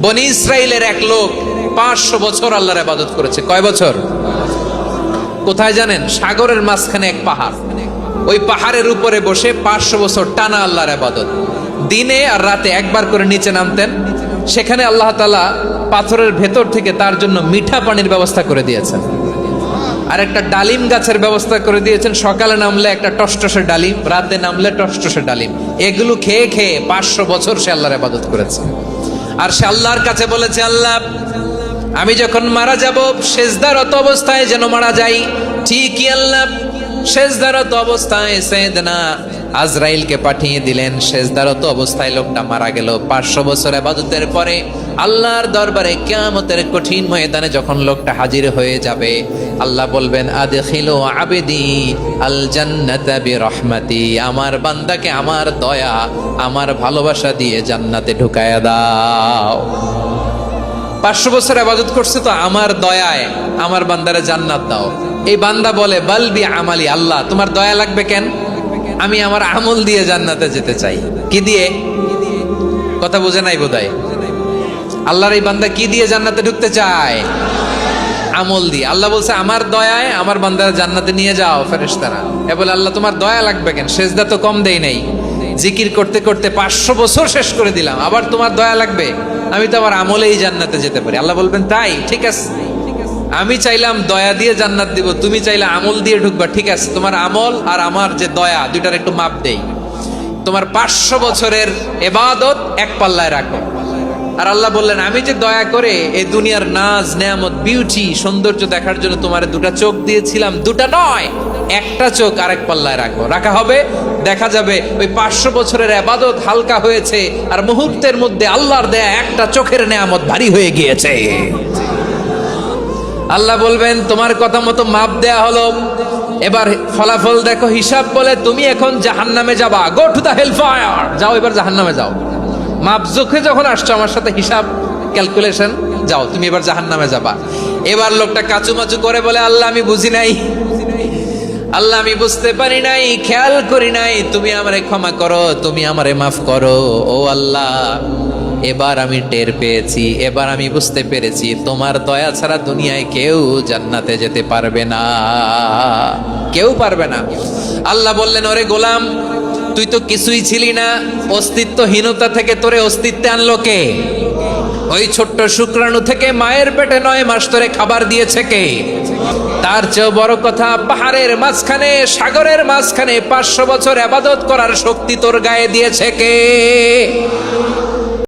বনি ইসরাইলের এক লোক 500 বছর আল্লাহর ইবাদত করেছে। কয় বছর? কোথায় জানেন? সাগরের মাঝখানে এক পাহাড়, ওই পাহাড়ের উপরে বসে 500 বছর টানা আল্লাহর ইবাদত। দিনে আর রাতে একবার করে নিচে নামতেন। সেখানে আল্লাহ তাআলা পাথরের ভেতর থেকে তার জন্য মিঠা পানির ব্যবস্থা করে দিয়েছেন, আর একটা ডালিম গাছের ব্যবস্থা করে দিয়েছেন। সকালে নামলে একটা টসটসে ডালিম, রাতে নামলে টসটসে ডালিম। এগুলো খেয়ে খেয়ে 500 বছর সে আল্লাহর ইবাদত করেছে। আর সে আল্লাহর কাছে বলেছে, আল্লাহ আমি যখন মারা যাব সেজদারত অবস্থায় যেন মারা যাই। ঠিকই আল্লাহ সেজদারত অবস্থায় সাইয়েদনা আজরাইলকে পাঠিয়ে দিলেন। সেজদারত অবস্থায় লোকটা মারা গেল। 500 বছর ইবাদতের পরে আল্লাহর দরবারে কিয়ামতের কঠিন ময়দানে যখন লোকটা হাজির হয়ে যাবে, আল্লাহ বলবেন, আদখিলু আবদি আল জান্নাতা বিরহমাতি, আমার বান্দাকে আমার দয়া, আমার ভালোবাসা দিয়ে জান্নাতে ঢুকায়া দাও। 500 বছর ইবাদত করছে তো আমার দয়ায় আমার বান্দারে জান্নাত দাও। এই বান্দা বলে, বালবি আমালি, আল্লাহ তোমার দয়া লাগবে কেন? আমি আমার আমল দিয়ে জান্নাতে যেতে চাই। কি দিয়ে? কথা বুঝে নাই বোধহয়। আল্লাহর এই বান্দা কি দিয়ে জান্নাতে ঢুকতে চায়? আমল দিয়ে। আল্লাহ বলছে, আমার দয়ায় আমার বান্দারা জান্নাতে নিয়ে যাও ফেরেশতারা। এ বলে, আল্লাহ তোমার দয়া লাগবে কেন? সেজদা তো কম দেই নাই, জিকির করতে করতে 500 বছর শেষ করে দিলাম, আবার তোমার দয়া লাগবে? আমি তো আমার আমলেই জান্নাতে যেতে পারি। আল্লাহ বলবেন, তাই ঠিক আছে, আমি চাইলাম দয়া দিয়ে জান্নাত দিব, তুমি চাইলে আমল দিয়ে ঢুকবা। ঠিক আছে, তোমার আমল আর আমার যে দয়া, দুইটার একটু মাপ দেই। তোমার 500 বছরের ইবাদত এক পাল্লায় রাখো। আর আল্লাহ বললেন, আমি যে দয়া করে এই দুনিয়ার নাজ নেয়ামত বিউটি সৌন্দর্য দেখার জন্য তোমার দুটা চোখ দিয়েছিলাম, দুটা নয় একটা চোখ আরেক পাল্লায় রাখো। রাখা হবে, দেখা যাবে ওই 500 বছরের ইবাদত হালকা হয়েছে, আর মুহূর্তের মধ্যে আল্লাহর দেয়া একটা চোখের নেয়ামত ভারী হয়ে গিয়েছে। আল্লাহ বলবেন, তোমার কথা মতো মাপ দেয়া হলো, এবার ফলাফল দেখো। হিসাব বলে, তুমি এখন জাহান্নামে যাবা। Go to the hell fire, যাও এবার জাহান্নামে যাও। মাপ জোখে যখন আসছো আমার সাথে হিসাব ক্যালকুলেশন, যাও তুমি এবার জাহান্নামে যাবা। এবার লোকটা কাচুমাচু করে বলে, আল্লাহ আমি বুঝি নাই, আল্লাহ আমি বুঝতে পারি নাই, খেয়াল করি নাই, তুমি আমারে ক্ষমা করো, তুমি আমারে মাফ করো। ও আল্লাহ, এবার আমি টের পেয়েছি, এবার আমি বুঝতে পেরেছি, তোমার দয়া ছাড়া দুনিয়ায় কেউ জান্নাতে যেতে পারবে না, কেউ পারবে না। আল্লাহ বললেন, ওরে গোলাম, তুই তো কিছুই ছিলি না, অস্তিত্বহীনতা থেকে তোরে অস্তিত্বে আনলো কে? ওই ছোট্ট শুক্রাণু থেকে মায়ের পেটে 9 মাস ধরে খাবার দিয়েছে কে? তার চেয়েও বড় কথা, পাহাড়ের মাঝখানে সাগরের মাঝখানে 500 বছর ইবাদত করার শক্তি তোর গায়ে দিয়েছে কে?